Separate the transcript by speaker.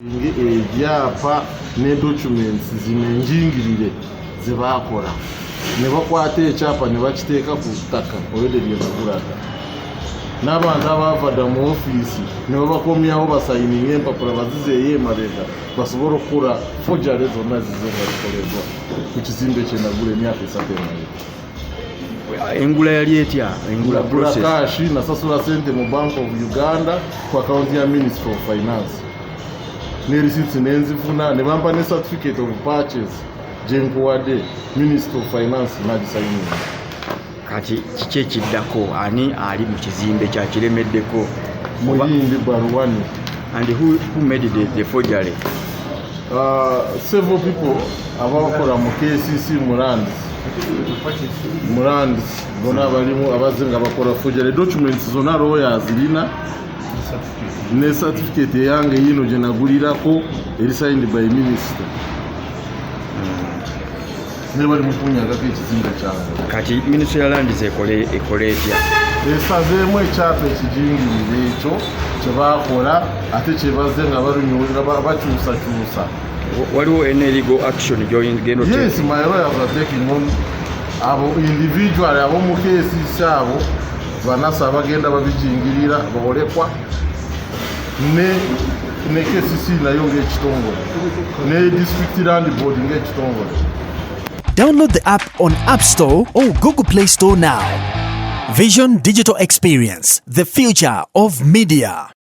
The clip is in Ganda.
Speaker 1: ebyapa ne documents zinenjingirire zebakola ne bakwata ekyapa ne bakiteeka ku ttaka olwedde lyezigulaga n'abantu abavadda mu ofiisi ne babakomyawo basayininga empapula bazizeeyo emabega basobole okukola fojale zonna zize nga zikoleddwa ku kizimbe kyenagula emyaka 3 emabega.
Speaker 2: Engula yali etya? Engula process
Speaker 1: kashi nasasula ssente mu Bank of Uganda ku akaunti ya Ministry of Finance ne receipts nenzifuna ne bampa ne certificate of purchase gyenkuwadde Ministry of Finance n'agisayininga.
Speaker 2: Kati kiki ekiddako? Ani ali mu kizimbe kyakiremeddeko?
Speaker 1: Muyindi Baruwani.
Speaker 2: And who made the forgery?
Speaker 1: Several people abakola mu KCC Murands bona balimu abazenga bakola forgery documents zonna lawyers zirina ne certificate yange yino gye nagulirako eri signed by minister. Ne bali mu kunyagako ekizimbe kyange.
Speaker 2: Kati Ministry ya Land ekole etya?
Speaker 1: Esazeemu ekyapa ekijingirire ekyo kyebakola ate kyebaze nga balunyulira bakyusakyusa.
Speaker 2: Waliwo any legal action genda oteka?
Speaker 1: Yes, my lawyers are taking on abo individual abo mu KCC abo banasa bagenda babijingirira baolekwa ne KCC nayo ng'ekitongole ne District Land Board ng'ekitongole.
Speaker 3: Download the app on App Store or Google Play Store now. Vision Digital Experience, the future of media.